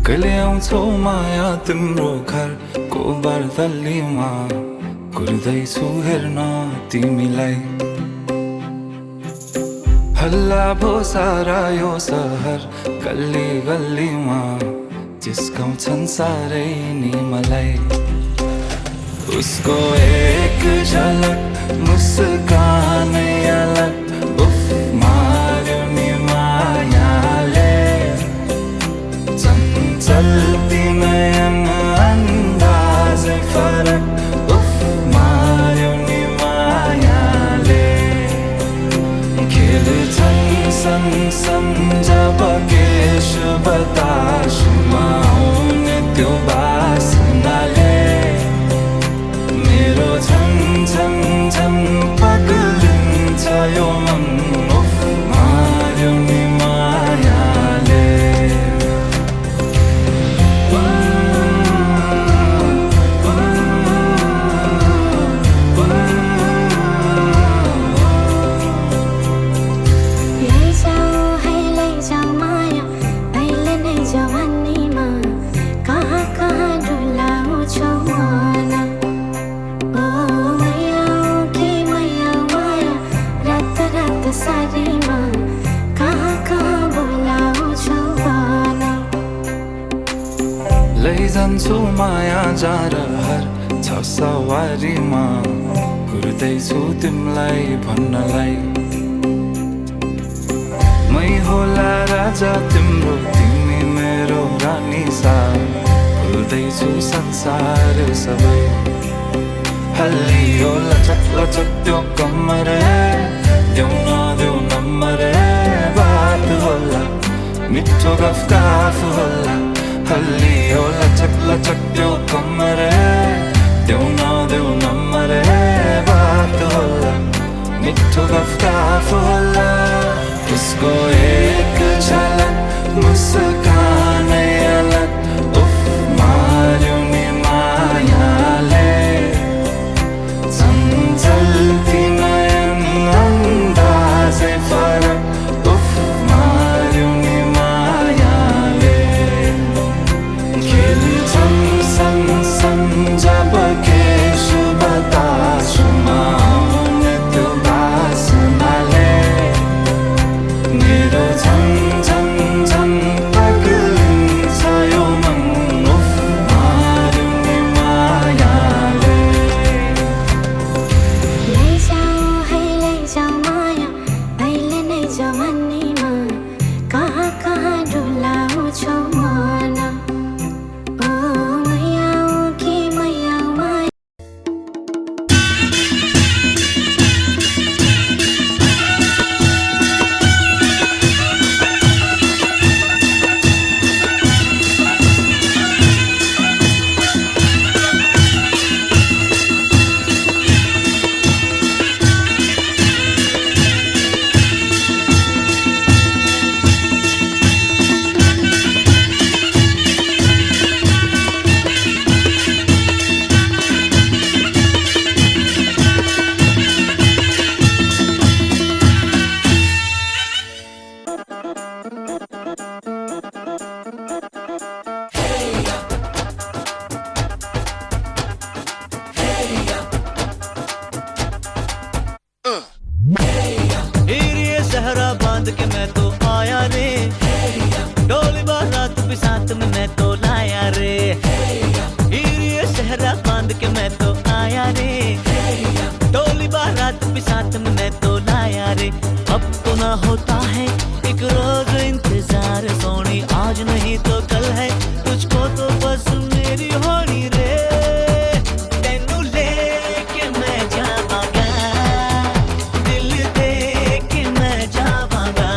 कहिले आउँछौ माया तिम्रो घरको बर्दलीमा कुर्दैछु हेर्न तिमीलाई हल्ला भो सारा यो सहर गल्ली गल्लीमा जिस्काउँछन् सारै नि मलाई उसको एक झलक मुस्कानै अलग उफ मार्यो नि मायाले चल्ती नयन अन्दाजै फरक उफ मार्यो नि मायाले खेल्छन् सन जब केश बतासमा आउने त्यो बासनाले मेरो झन पगलिन्छ यो मन उफ मार्यो नि मायाले लैजान्छु माया जारहर छ सवारीमा कुर्दैछु तिमीलाई भन्नलाई मै होला राजा तिम्रो तिमी मेरो रानी सा भुल्दैछु संसार सबै हल्लियो लचक लचक त्यो कम्मर देऊ नदेऊ नम्बर बात होला मिठो गफ होला हल्लियो लचक लचक त्यो कम्मर देऊ नदेऊ नम्बर बात होला मिठो गफ होला उसको एक झलक मुस्कानै अलग उफ मार्यो नि मायाले चल्ती नयन अन्दाजै फरक उफ मार्यो नि मायाले खेल्छन् सन जब केश बतासमा आउने त्यो बासनाले मेरो झन पगलिन्छ यो मन उफ मार्यो नि मायाले लैजाऊ माया अहिले नै जवानीमा कहाँ कहाँ डुलाउँछौ मन ओ मैयाऊ कि मैयाऊ माया सहरा बांध के मैं तो आया रे डोली बारात भी साथ में मैं तो लाया रे ये सहरा बांध के मैं तो आया रे डोली बारात भी साथ में मैं तो लाया रे अब तो ना होता है एक रोज इंतजार सोनी आज नहीं तो कल है तुझको तो बस मेरी होनी रे तेनू लेके मैं जावांगा दिल दे के मैं जावांगा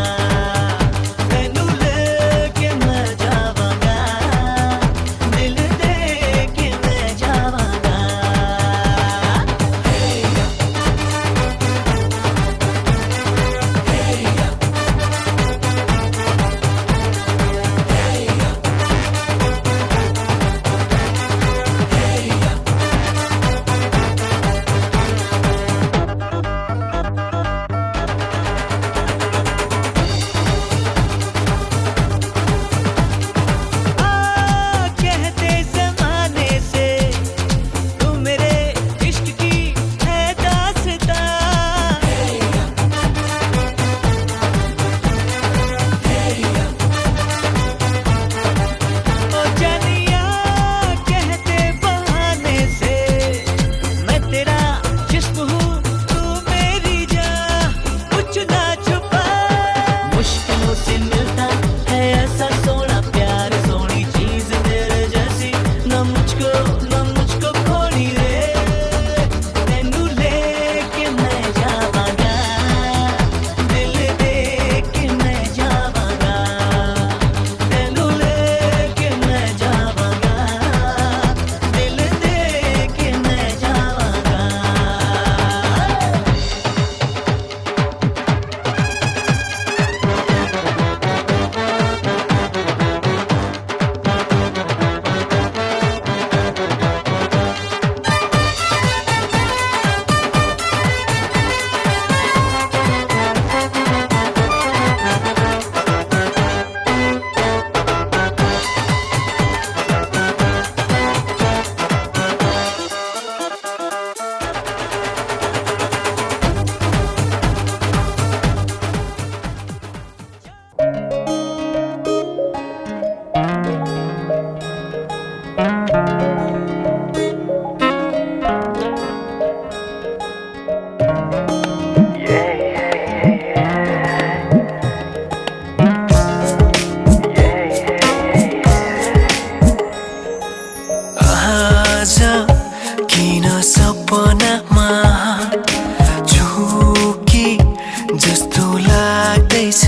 लाग्दैछ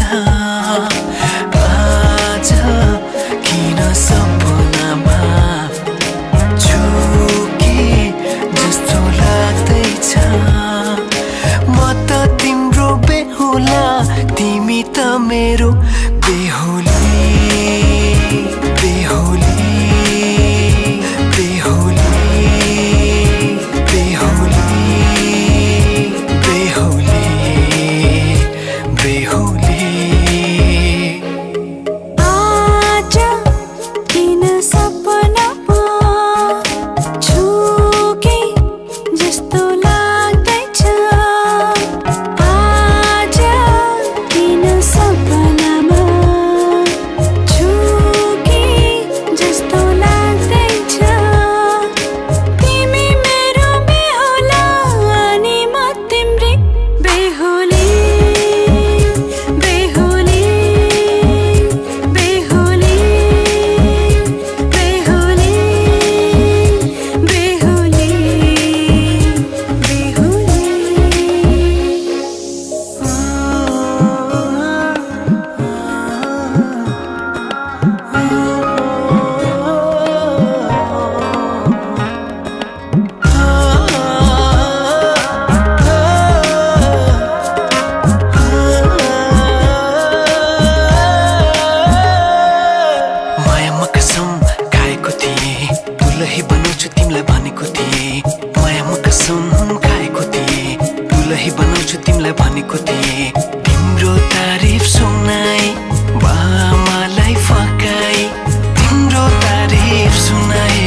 आज किन सपनामा झुके जस्तो लाग्दैछ म त तिम्रो बेहुला तिमी त मेरो बेहुली बेहुली बेहुली बेहुली बेहुली बेहुली आज किन सपनामा झुके जस्तो लाग्दैछ आज किन सपनामा झुके जस्तो लाग्दैछ तिमी मेरो बेहुला अनि म तिम्रै बेहुली बेहुली बेहुली बेहुली बेहुली मायामा कसम खाएको थिएँ दुलही बनाउँछु तिमीलाई भनेको थिएँ मायामा कसम खाएको थिएँ दुलही बनाउँछु तिमीलाई भनेको थिएँ तिम्रो तारिफ सुनाई बामालाई फकाई तिम्रो तारिफ सुनाई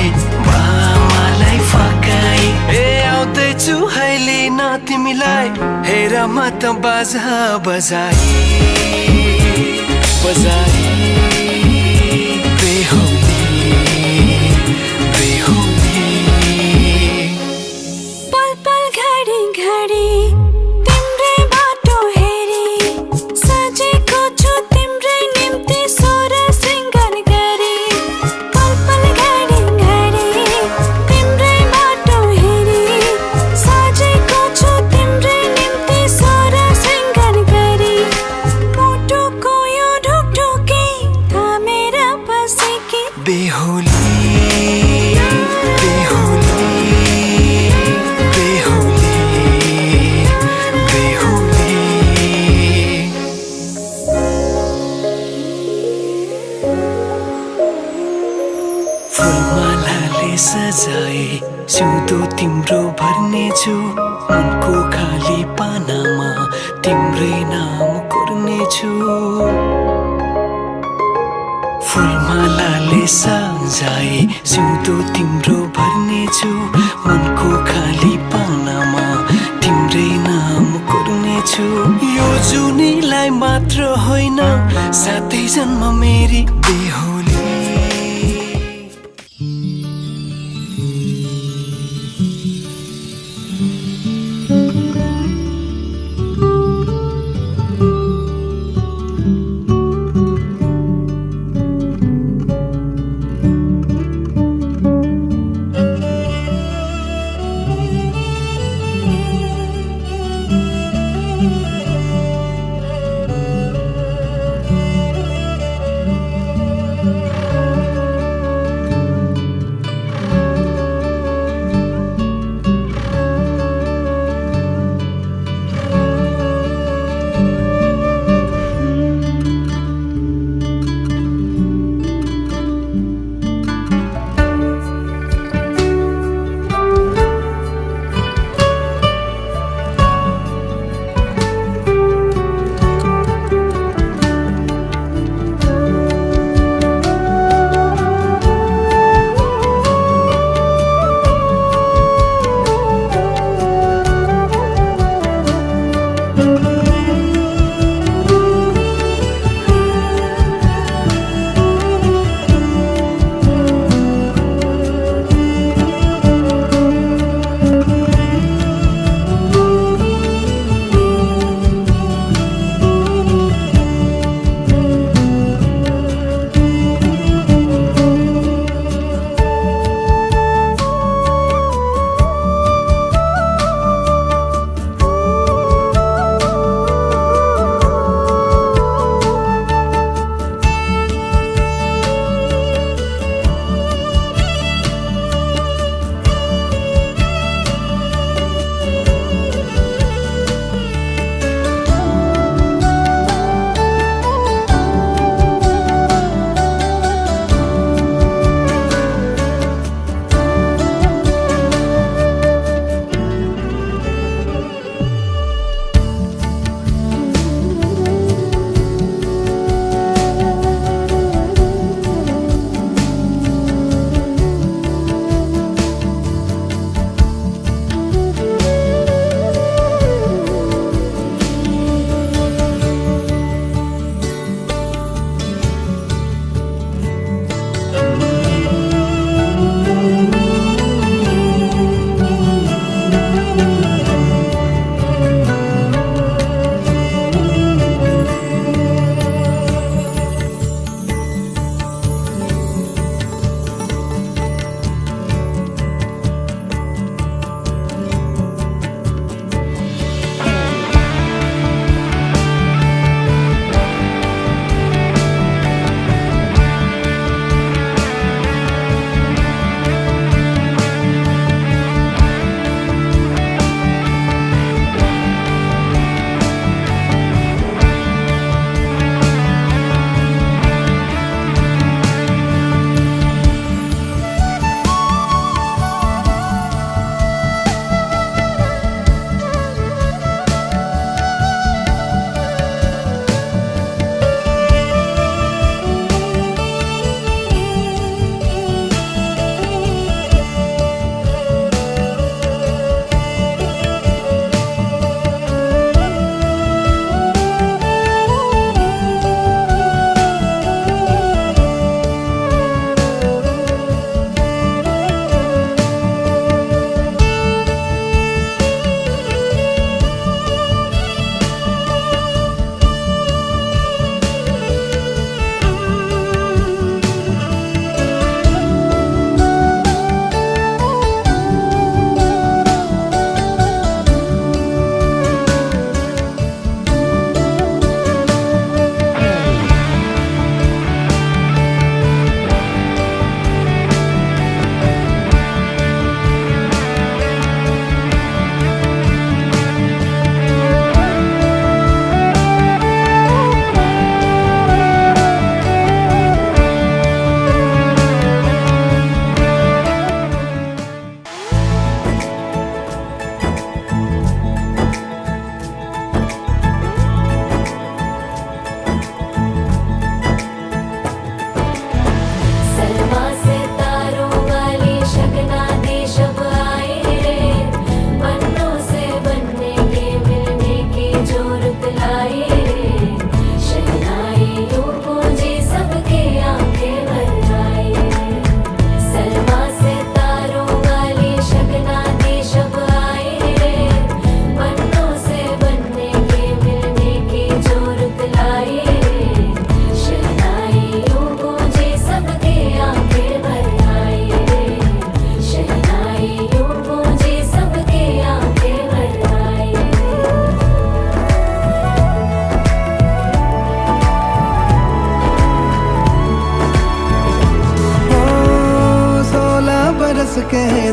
बामालाई फकाई ए आउँदैछु अहिले न तिमीलाई हेर म त बाजा बजाई बजाई बेहुली बेहुली पल पल घडी घडी तिम्रै बाटो हेरी सजेको छु तिम्रै निम्ति सोर श्रृङ्गार गरी पल पल घडी घडी तिम्रै बाटो हेरी सजेको छु तिम्रै निम्ति सोर श्रृङ्गार गरी मुटुको यो ढुकढुकी थामेर बसेकी बेहुली बेहुली बेहुली बेहुली फुलमालाले सजाए सिउँदो तिम्रो भर्नेछु मनको खाली पानामा तिम्रै नाम कोर्नेछु फुलमालाले सजाए सिउँदो तिम्रो भर्नेछु मनको खाली पानामा तिम्रै नाम कोर्नेछु यो जुनीलाई मात्र होइन सातै जन्म मेरी बेहुली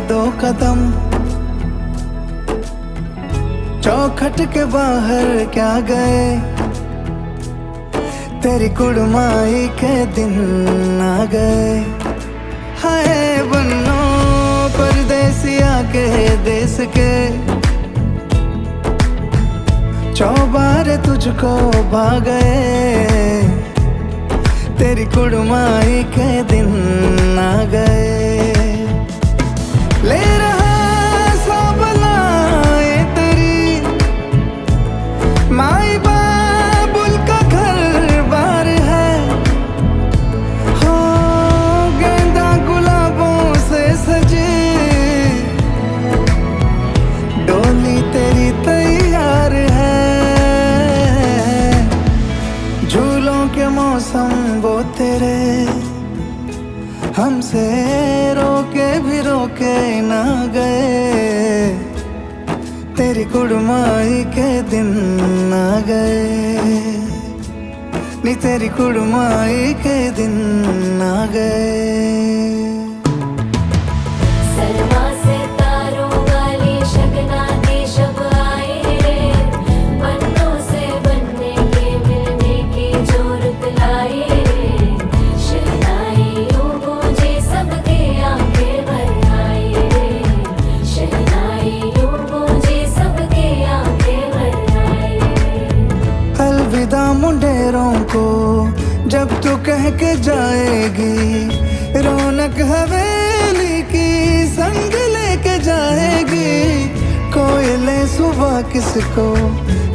दो कदम, चौखट के बाहर क्या गए, तेरी कुड़माई के दिन आ गए। हाय बन्नो परदेसिया के देश के, चौबार तुझको भा गए, तेरी कुड़माई के दिन आ गए। ले रहा सब लाए तेरी माई बाबुल का घर बार है, हो गेंदा गुलाबों से सजे, डोली तेरी तैयार है। झूलों के मौसम वो तेरे, हमसे रोके भी रोके ना गए, तेरी कुड़माई के दिन आ गए, नी तेरी कुड़माई के दिन आ गए। सलमा से तारों वाली शगना देश अब आए रे, बन्नों से बनने के मिलने की जोरत लाए रे, शहनाइयों गूंजे सबके आंखें भर आए रे, शहनाइयों गूंजे सबके आंखें भर आए रे। अलविदा मुंडेरों को जब तू कह के जाएगी, रौनक हवेली की संग लेके जाएगी। कोयले सुबह किसको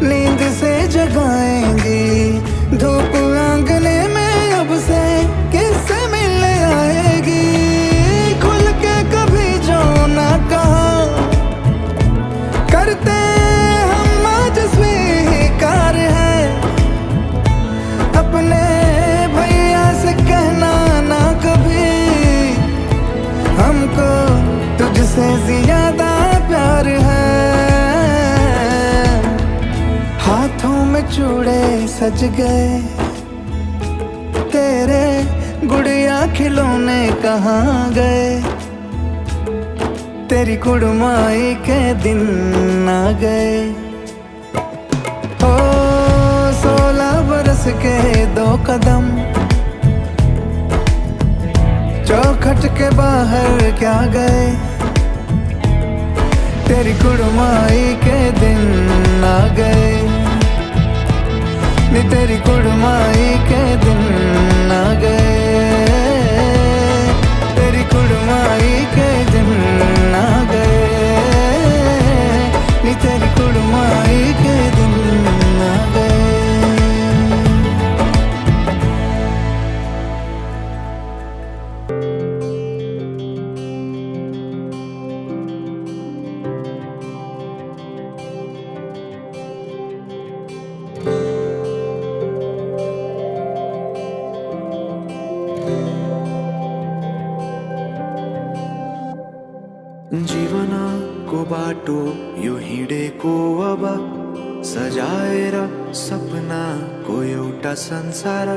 नींद से जगाएंगी, धूप आंगने में अब से किससे मिलने आएगी। खुल के कभी जो ना कहा करते हम आज स्वीकार है, अपने भैया से कहना ना कभी, हमको तुझसे ज्यादा प्यार है। हाथों में चूड़े सज गए, तेरे गुड़िया खिलौने कहाँ गए, तेरी कुड़माई के दिन आ गए। ओ 16 बरस के दो कदम, चौखट के बाहर क्या गए, तेरी कुड़माई के दिन आ गए, नी तेरी कुड़माई के दिन आ गए, तेरी कुड़माई के दिन आ गए, नी तेरी कुड़माई के दिन आ गए। जीवनको बाटो यो हिँडेको अब, सजाएर सपनाको एउटा संसार,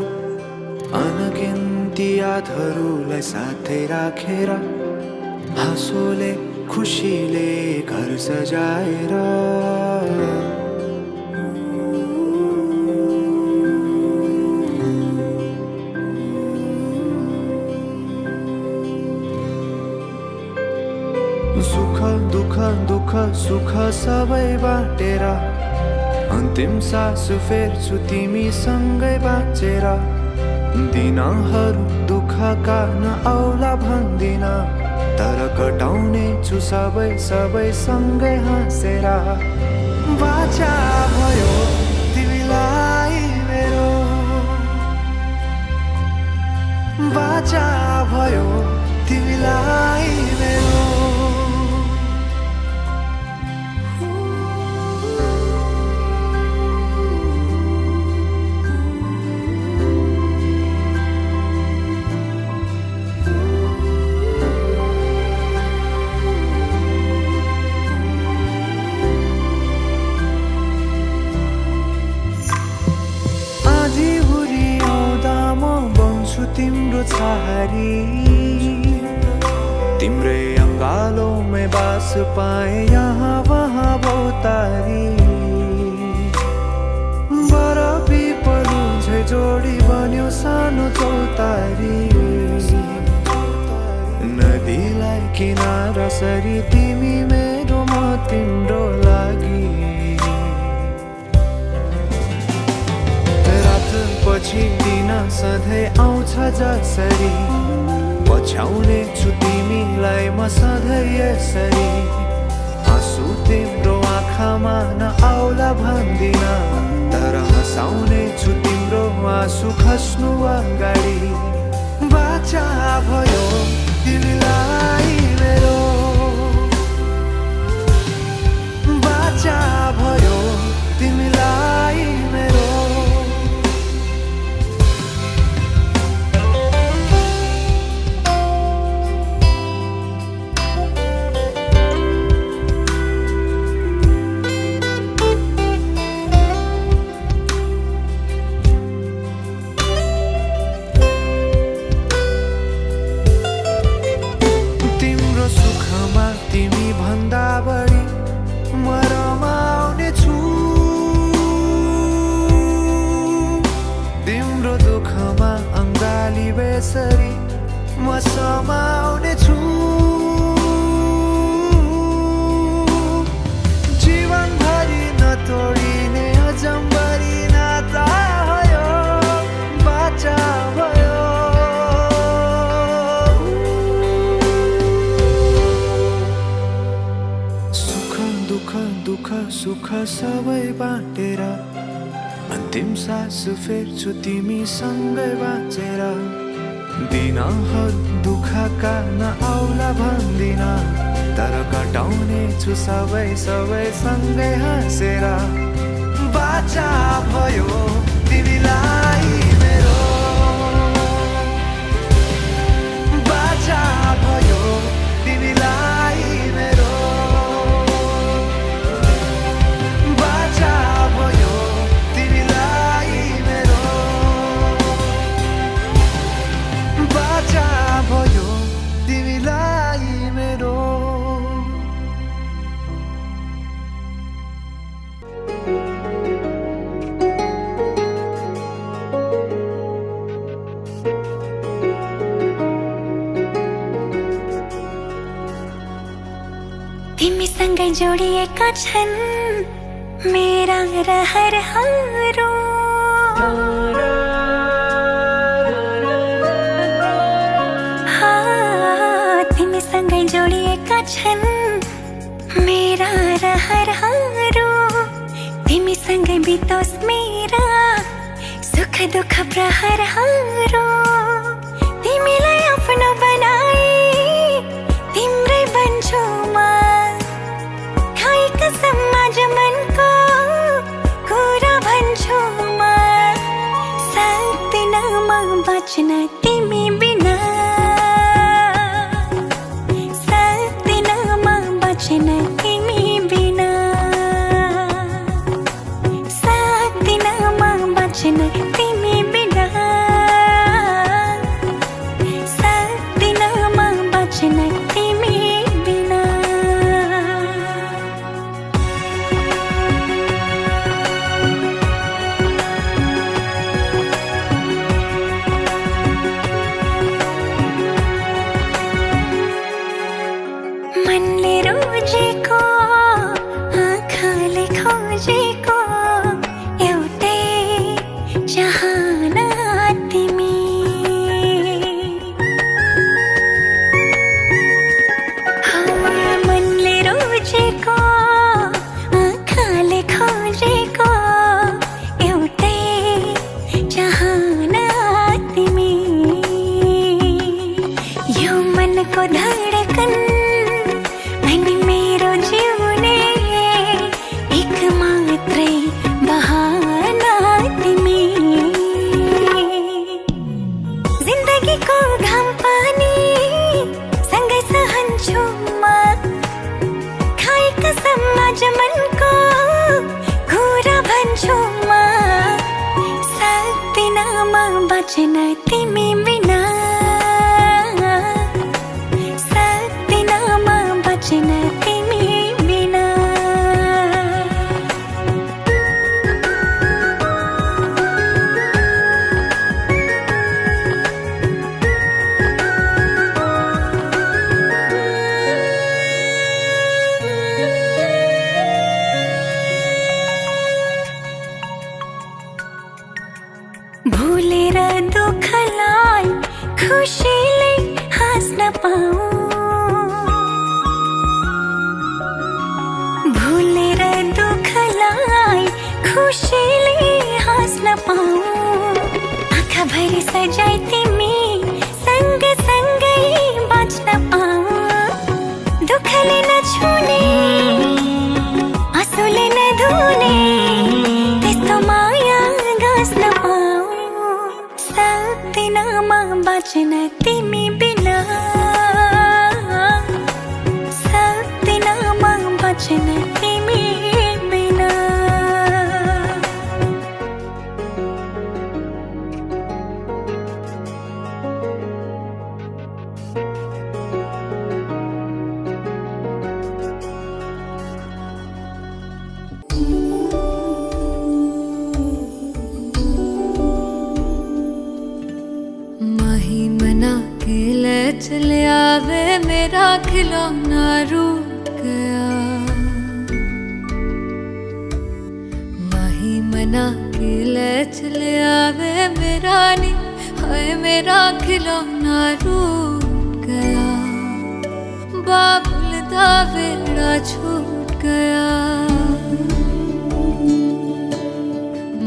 अनगिन्ती यादहरूलाई साथै राखेर, हाँसोले खुसीले घर सजाएर। सुख दुख दुख सुख सबै बाटेर, अन्तिम सास फेर्छु तिमीसँगै बाँचेर। दिनहरू दुःखका नआउला भन्दिन, तर कटाउने छु सबै सबै सँगै हाँसेर। बाचा भयो तिमीलाई मेरो, बाचा भयो तिमीलाई मेरो। तिम्रो छहारी, तिम्रै बंगालों में बास पाए यहाँ वहाँ बहुतारी बरफी पलुझे जोडी बन्यो सानो चौतारी नदीलाई किनारा सरी तिमी मेरो म तिम्रो लागि रात पछि दिन सधैँ आउँछ जसरी पछ्याउने छु तिमीलाई म सधैँ यसरी आँसु तिम्रो आँखामा नआउला भन्दिन तर हँसाउने छु तिम्रो आँसु खस्नु अगाडि बाचा भयो तिमीलाई मेरो बाचा भयो तिमीलाई मेरो तिमी भन्दा बढी म रमाउने छु तिम्रो दुःखमा अङ्गाली बेसरी म समाउने छु जीवनभरि नतोडिने अजम्बरी नाता भयो बाचा भयो दुःख सुख सबै बाँटेर अन्तिम सास फेर्छु तिमीसँगै बाँचेर दिनहरू दुःखका नआउला भन्दिन तर कटाउने छु सबै सँगै हाँसेर बाचा भयो तिमीलाई मेरो बाचा भयो तिमीलाई मेरो तिमीसँगै जोडिएका छन् मेरा रहरहरू तिमीसँगै जोडिएका छन् मेरा रहरहरू तिमीसँगै बितोस् मेरा सुख दुःख प्रहरहरू तिमीलाई आफ्नो बनाए तिम्रै बन्छु म समाज मनको कुरा भन्छु म सक्दिन म बाँच्न तिमी बिना सक्दिन म बाँच्न तिमी बिना सक्दिन म बाँच्न तिमी बिना सक्दिन म बाँच्न तिमी बिना मनले रोजेको आँखाले खोजेको एउटै चाहना तिमी मनले रोजेको आँखाले खोजेको एउटै चाहना तिमी यो मनको धडकन अनि मेरो जिउने एक मात्रै बहाना तिमी जिन्दगीको घाम पानी सँगै सहन्छु म खाएका समाज मनको कुरा भन्छु म सक्दिन म बाँच्न तिमी बिना सक्दिन म दुख लाए खुशी ले हंस न पाऊं, भूले रे दुख लाए खुशी ले हंस न पाऊं। आँखा भरी सजाई तिमी संग संग ही बाँच न पाऊं, दुख ले न छूने आंसू ले न धोने, त्यस्तो माया गाँस न पाऊं। सक्दिनमा बाँच्न तिमी बिना, सक्दिनमा बाँच्न तिमी बिना। माही मना के ले चले आवे मेरा खिलौना रूठ गया, माही मना के ले चले आवे मेरा नी, हाय मेरा खिलौना रूठ गया, बाबुल दा वेड़ा छूट गया।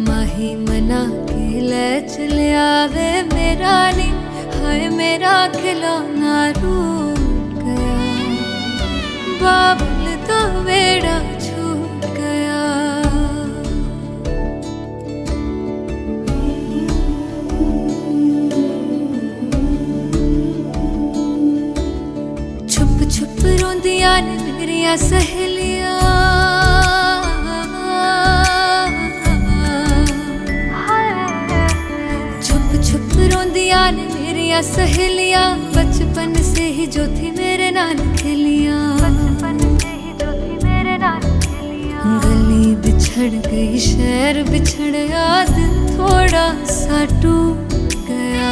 माही मना के ले चले आवे मेरा नी, हाय मेरा खिलौना रूठ गया, बाबुल दा वेड़ा छूट गया। छुप छुप रोंदियां ने मेरियां सहेलियां, रोंदियां ने मेरियां सहेलियां, बचपन से ही जो थी मेरे नाल खेलियां, बचपन से ही जो थी मेरे नाल खेलियां। गली बिछड़ गई शहर बिछड़ गया, दिल थोड़ा सा टूट गया,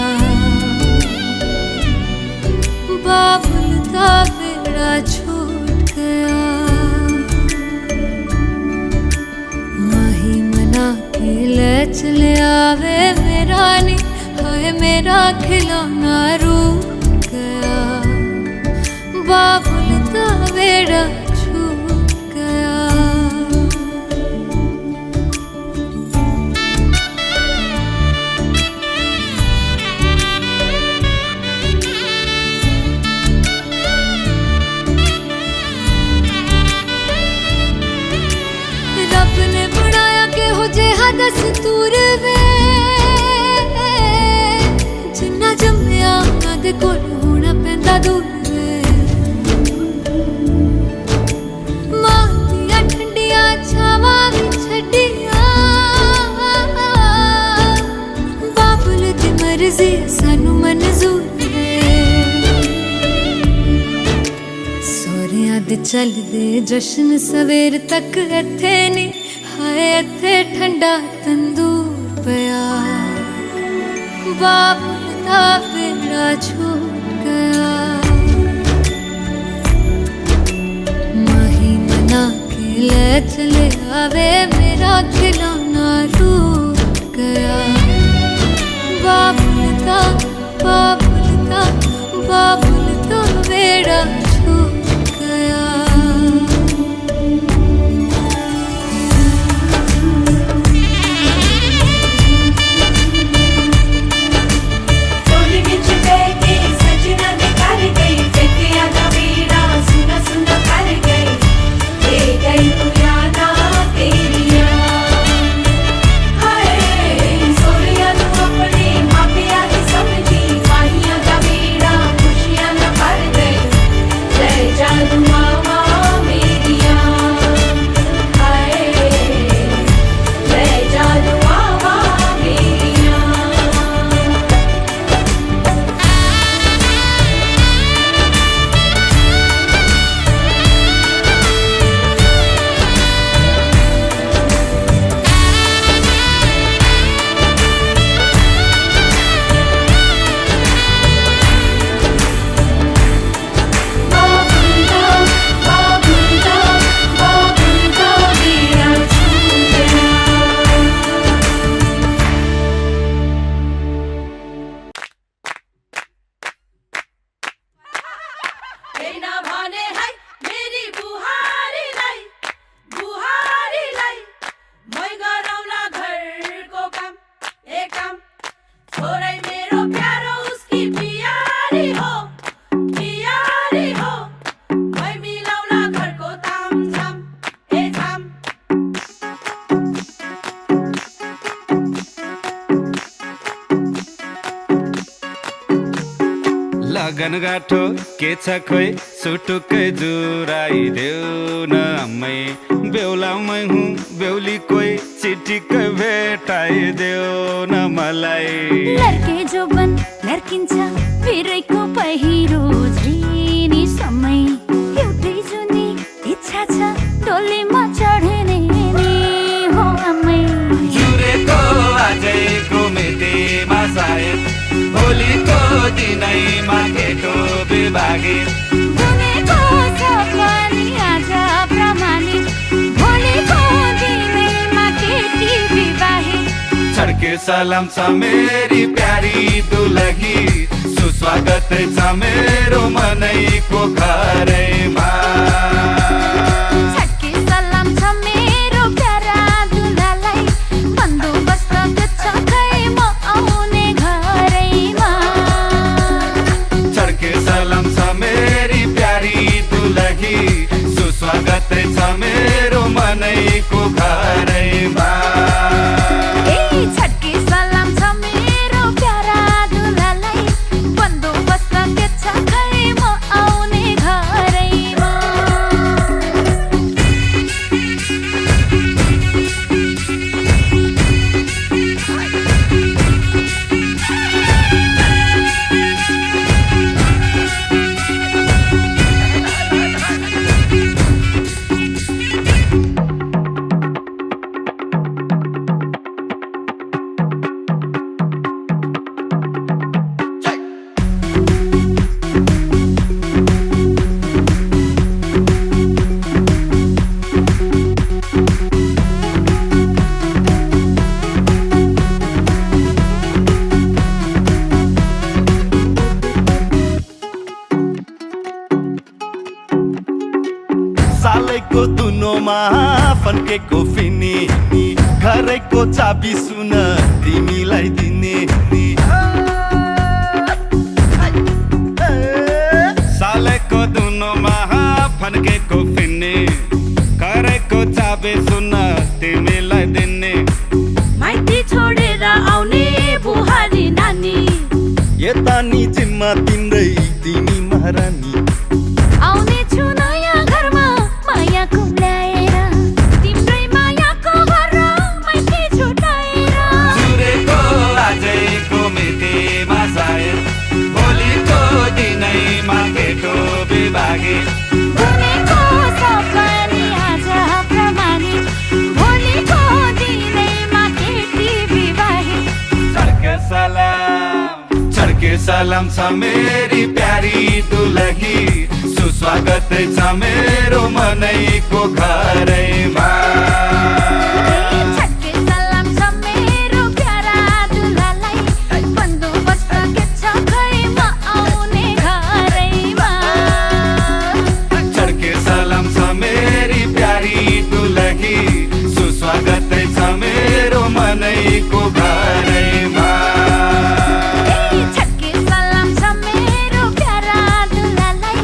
बाबुल दा वेड़ा छूट गया। माही मना के ले चले आवे मेरा नी, हाय मेरा खिलौना रूठ गया, बाबुल दा वेड़ा छूट गया। रब ने बनाया के हो जेहा दस्तूर वे, जिन्ना जम्मिया उन्हां दे कोल होना पैंदा दूर वे। मां दियां ठंडियां छावां भी छड्डियां, बाबुल दी मर्जी सानू मंजूर वे। सोहरियां दे चलदे जश्न सवेर तक इत्थे नी, हाय इत्थे ठंडा तंदूर पिया, बाबुल दा वेड़ा छूट गया। माही मना के ले चले आवे मेरा खिलौना रूठ गया, बाबुल दा वेड़ा छूट गया। सोनिया तू अपने मापिया की समझी, माहिया दा वेड़ा खुशियां लगनगाठो के छ खोइ सुटुकै जुराइदेऊ न अम्मै बेहुलामै हुँ बेहुली कोही चिठीकै भेटाइदेऊ न मलाई लड्के जोबन लड्किन्छ बिरैको पहिरो झिनी समय एउटै जुनी इच्छा छ डोलीमा चढ्ने नि हो आमै जुरेको आजैको मितिमा सायद भोलिको दिनैमा केटो बिभागे बुनेको छ पनि आज प्रमाणित भोलिको दिनैमा केटी विवाहित छड्के सलाम छ मेरी प्यारी दुलही सुस्वागत छ मेरो मनैको घरैमा छड्के सलाम छ मेरो प्यारा दुलालाई बन्दोबस्त छ खै म आउने घरैमा छड्के सलाम छ मेरी प्यारी दुलही सुस्वागत छ मेरो मनैको घरैमा छड्के सलाम छ मेरो प्यारा दुलालाई बन्दोबस्त के छ खै म आउने घरैमा सालैको दुनोमा फन्केको फिनी घरैको चाबी सुन तिमीलाई दिने सालैको दुनोमा फन्केको फिनी घरैको चाबी सुन तिमीलाई दिने माइती छोडेर आउने बुहारी नानी यता नि जिम्मा तिम्रै तिमी महारानी आउने छु नयाँ घरमा माया कुम्ल्याएर तिम्रै मायाको घर माइती छुटाएर जुरेको आजैको मितिमा सायद भोलिको दिनैमा केटो बिभागे बुनेको छ पनि आज प्रमाणित भोलिको दिनैमा केटी विवाहित छड्के सलाम छ मेरी प्यारी दुलही सुस्वागत छ मेरो मनैको घरैमा छड्के सलाम छ मेरो प्यारा दुलालाई बन्दोबस्त के छ खै म आउने घरैमा छड्के सलाम छ मेरी प्यारी दुलही सुस्वागत छ मेरो मनैको घरैमा छड्के सलाम छ मेरो प्यारा दुलालाई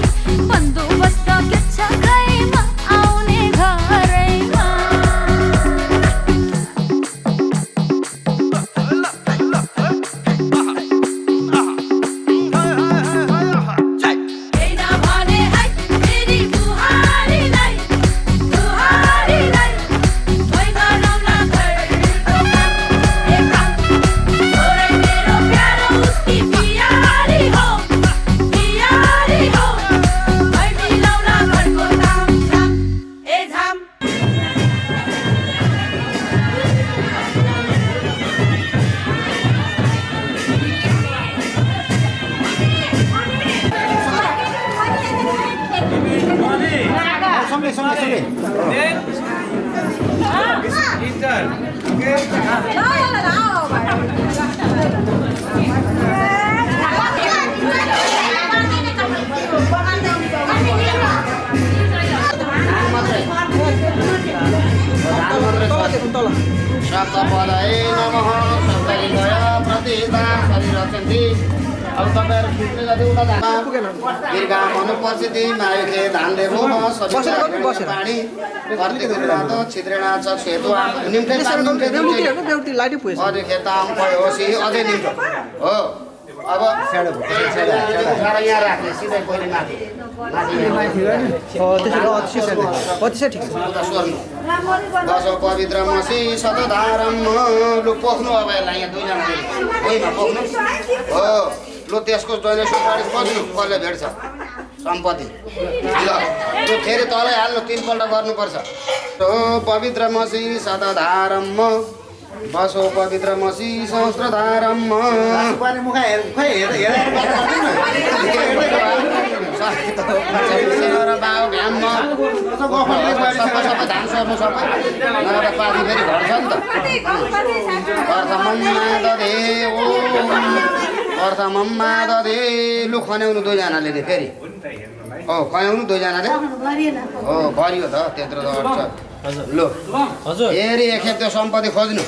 बन्दोबस्त के छ खै म आउने घरैमा शब्दपदये नमः शब्दलिङ्गय प्रतिहिता शरीरचन्ति अब तपाईँहरू खिच्ने जति उता दीर्घाम अनुपस्थिति मायुखे धानले मोह पानी प्रतिगृहात छिद्रेणा च छेतु निम्ते अधिखेताम पयोसी अझै निम्तो हो अब उठाएर यहाँ राख्ने सिधै पहिले माथि त्यसै ठिक छ उता सोर्नु बसो पवित्र मसी सतधारम लु पोख्नु अब यसलाई यहाँ दुईजनाले कोहीमा पोख्नु हो लु त्यसको जहिले सुपारी खोज्नु कसले भेट्छ सम्पत्ति ल त्यो फेरि तलै हाल्नु 3 पल्ट गर्नुपर्छ हो पवित्र मसी सतधारम बसो पवित्र मसी सहस्त्रधारम पाथी फेरि घट्छ नि त प्रथममा दधे लु खन्याउनु दुईजनाले नि फेरि हो खन्याउनु दुईजनाले हो गरियो त त्यत्रो त अट्छ लु फेरि एकखेप त्यो सम्पत्ति खोज्नु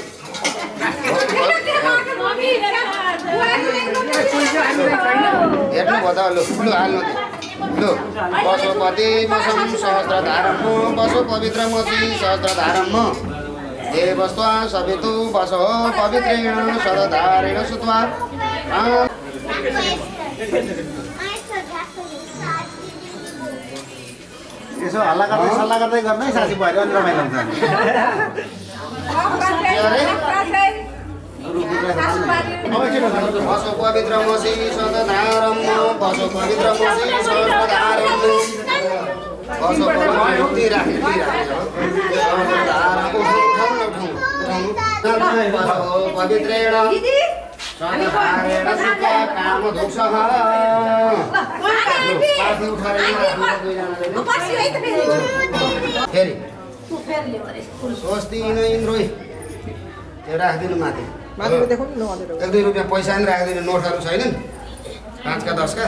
हेर्नु भयो त लु लु हाल्नु लु पशुपति मसम सहस्त्रधारम पशु पवित्र मसी सहस्त्रधारम देवस्त्वा सवितु बसो पवित्रेण सदधारेण सुत्वा यसो हल्ला गर्दै सल्लाह गर्दै गर्नै साथी भयो अनि रमाइलो हुन्छ बसो पवित्र मसी सदधारम बसो पवित्र मसी सहस्त्रधारम बसो पवित्र राख्ने पवित्रेण सदधारेण सुत्वा कामधुक्सः फेरि स्वस्ति न इन्द्रोइ त्यो राखिदिनु माथि 1-2 रुपियाँ पैसा पनि राखिदिनु नोटहरू छैनन् 5 का 10 का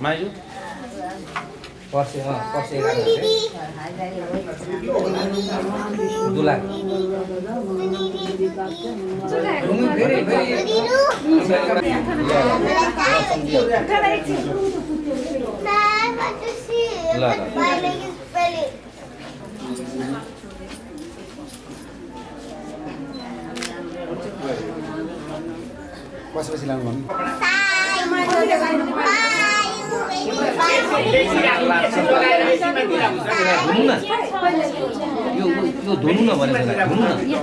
माजु पर्से पर्से दुला बसेपछि लानु भन्नु यो धुनु न भनेको धुनु न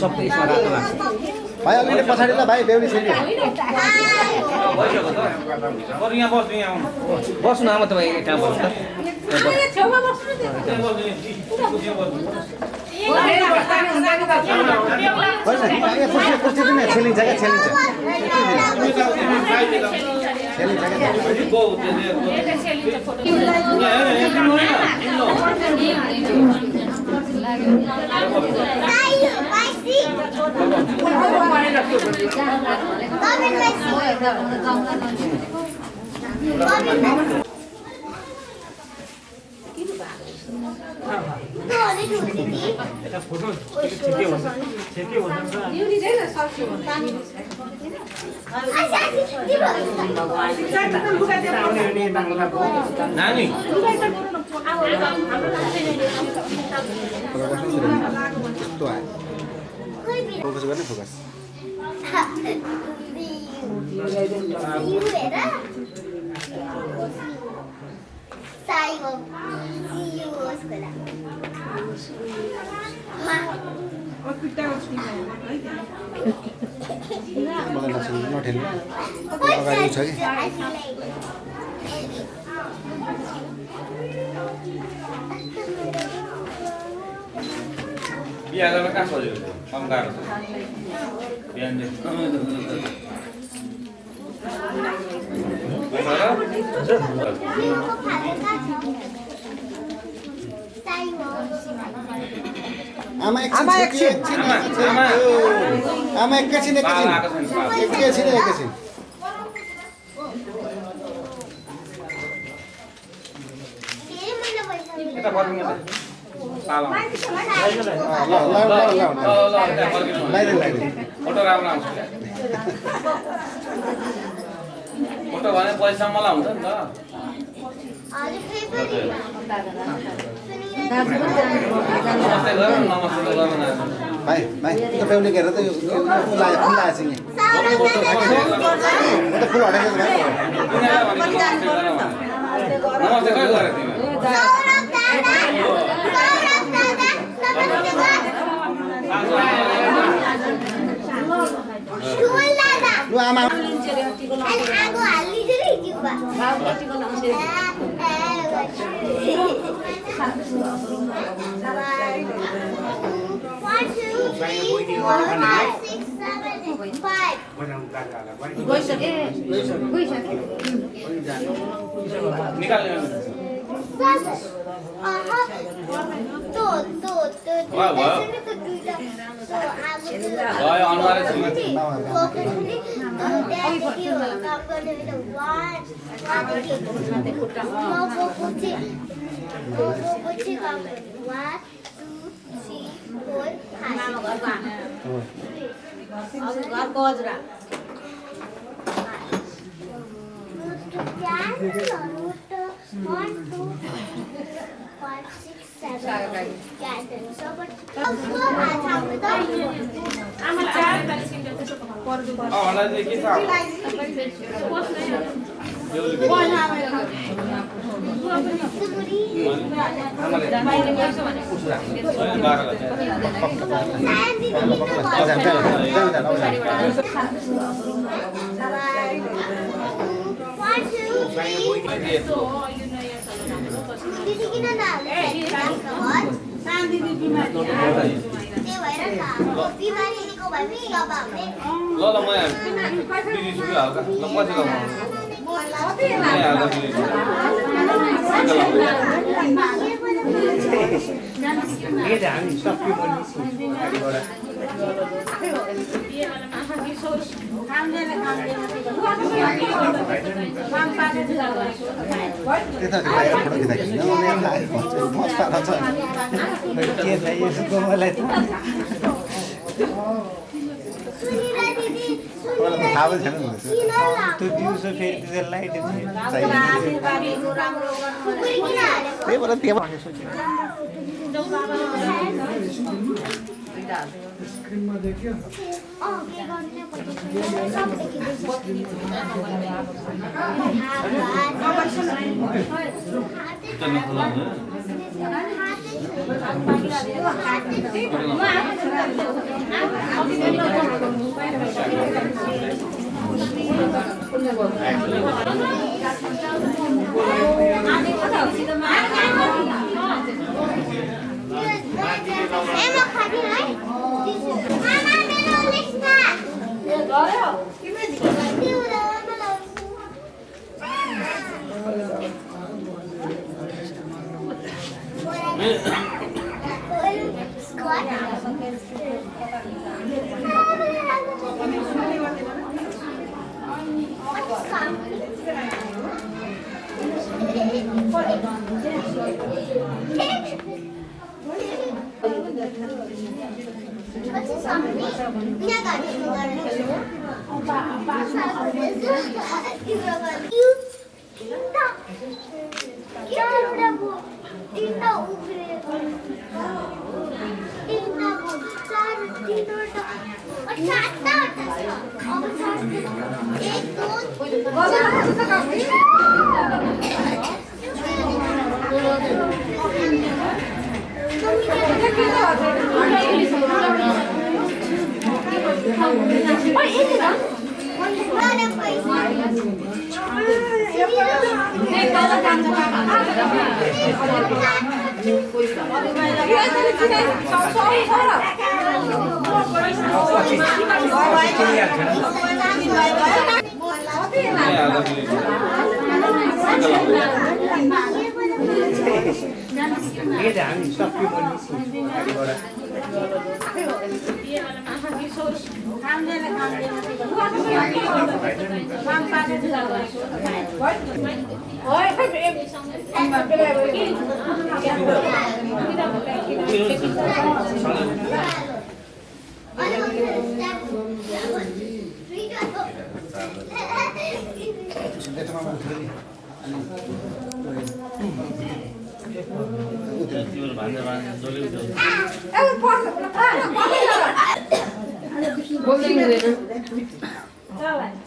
सबै यसमा रातो लाग्छ भाइ अलिअलि पछाडि ल भाइ बेहुली छैन बस्नु आमा तपाईँ कहाँ बस्नु नानी फोकस गर्ने फोकस नठेल्नु अगाडि छ कि बिहा गर्न कहाँ सजिलो कम गाह्रो छ बिहान आमा एकछिन आमा एकैछिन यता फर्किनु त पाला फोटो राम्रो आउँछ फोटो भने पैसा मलाई हुन्छ नि त नमस्ते गर नमस्ते त गर्न भाइ तपाईँले हेरेर त यो फुल आएछ नि फुल हटाइदिनु नमस्ते कहिले गरे तिमी लु आमा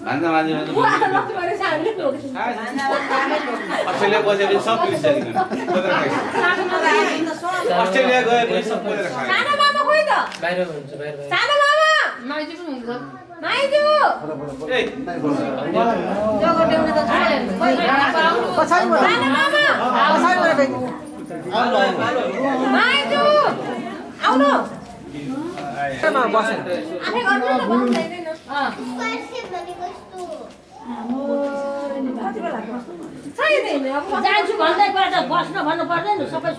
भन्दा मान्छे अस्ट्रेलिया बसेपछि सब बिर्सिसकेको अस्ट्रेलिया गएपछि सब खोलेर खायो जान्छु भन्दै गएर बस्न भन्नु पर्दैन सबै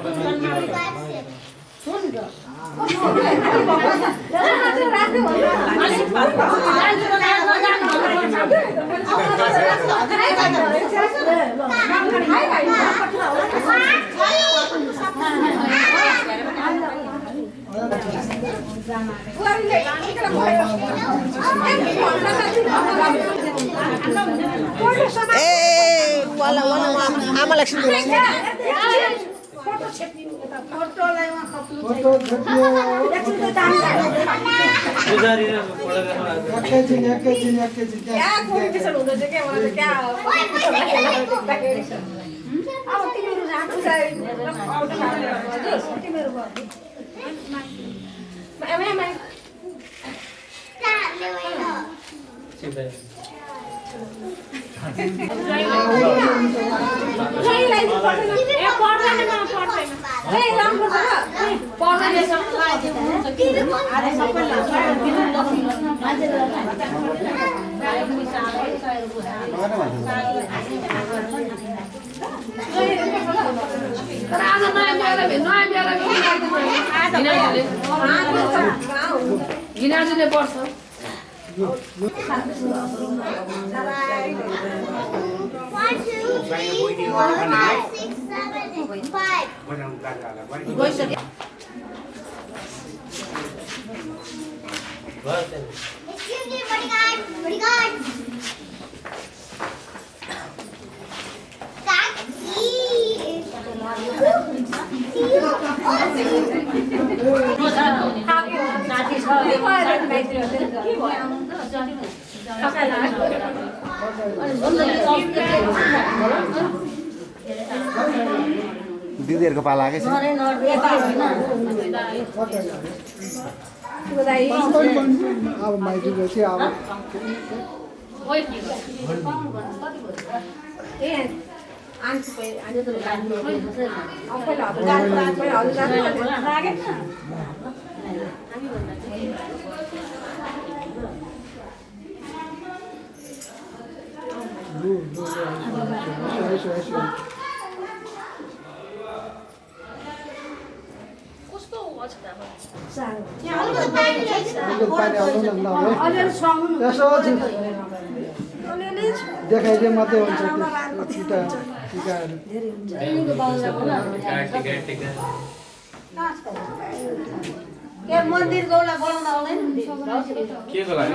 आमा लक्ष्मी गिनाजुले पर्छ 1, 2, 3, 4, 5, 6, 7, 5. Excuse me, bodyguard. Bodyguard. दिदीहरुको पाला आकै छ अब माइती गएपछि अब देखाइदिए मात्रै हुन्छ मन्दिर गौला बोलाउन आउँदैन के को लागि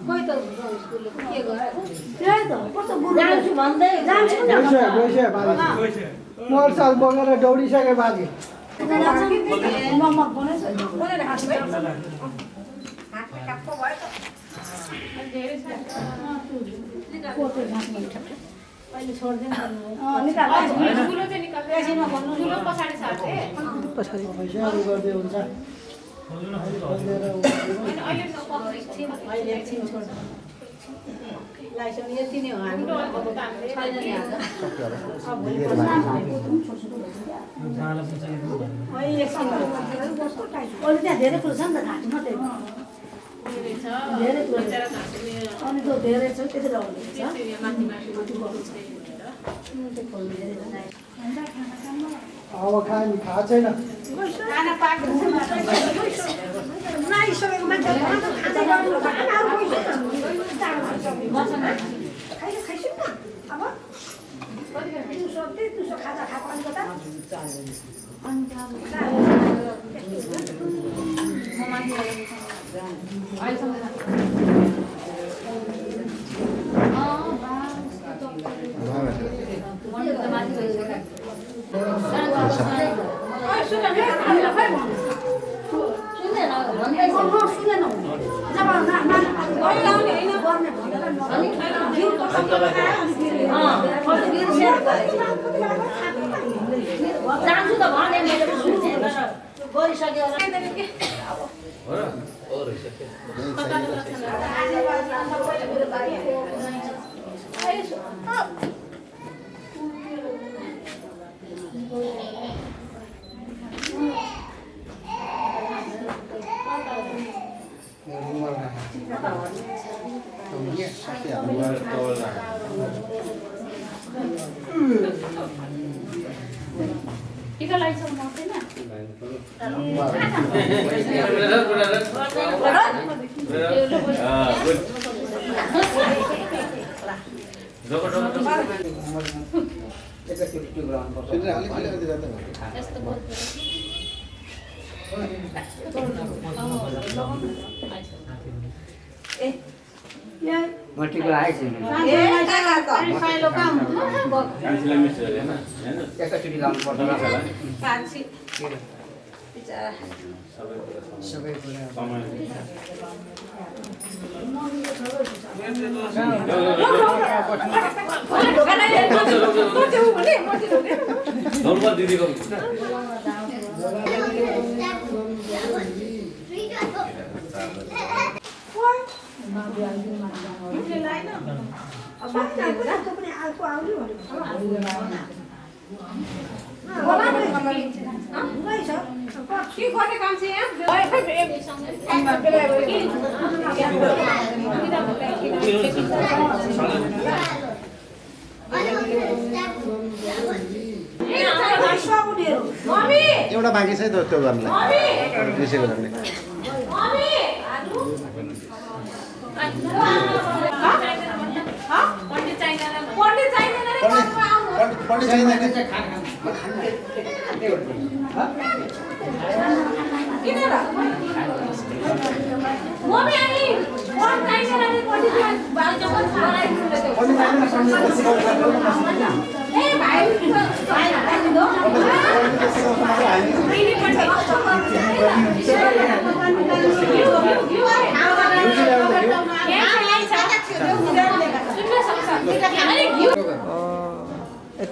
खोइ त स्कुलले के गरे त्यही त कस्तो जान्छु भन्दै जान्छु मोर साल बोकेर दौडिसके बाजी नम्बर फोनै छैन बोलेर हात भयो हात काप्पो भयो त धेरै छ फोटो झाक्नु अहिले छोड्दैन निकाल स्कुल चाहिँ निकाल एकछिनमा भन्नु स्कुल पछाडी सार्थे पछाडी पैसाहरु गर्दै हुन्छ अहिले एकछिन छोड लाइसन यति नै हो हामी छैन नि अहिले त्यहाँ धेरै कुरो छ नि त घाँटी मात्रै धेरै कुरो अनि त्यो धेरै छ त्यसरी आउने छ अब खाने थाहा छैन खाना पाकेको नआइसकेको मान्छेले खाँदै गर्नु खाना अरू खाइसु न अब दिउँसो खाजा खाएको अन्त त जान्छु त भने मैले गरिसक्यो टिका लगाइसक्नु पर्दैन मल्टीको आएछ नि एकैचोटि लाउनु पर्छ सबै कुरा दिदीको एउटा बाँकी छ त्यो गर्नलाई त्यसै गर्ने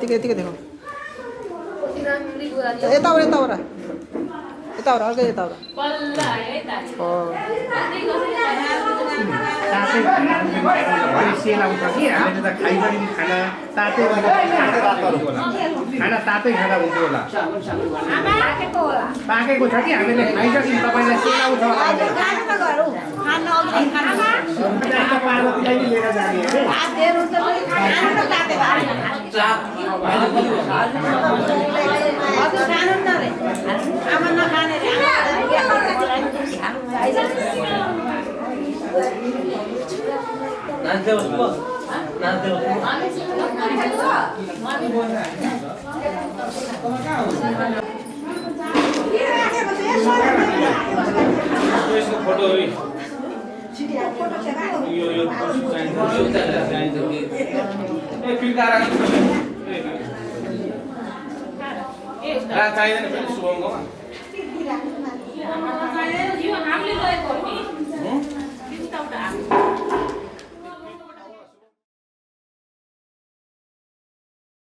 यतिकै देखो यताबाट अर्कै यताबाट खाना तातै खाँदा हुन्थ्यो होला पाकेको छ कि हामीले खाइसक्यौँ तपाईँलाई सेलाउँछ लिएर जाने फोटो चाहिँदैन शुभमको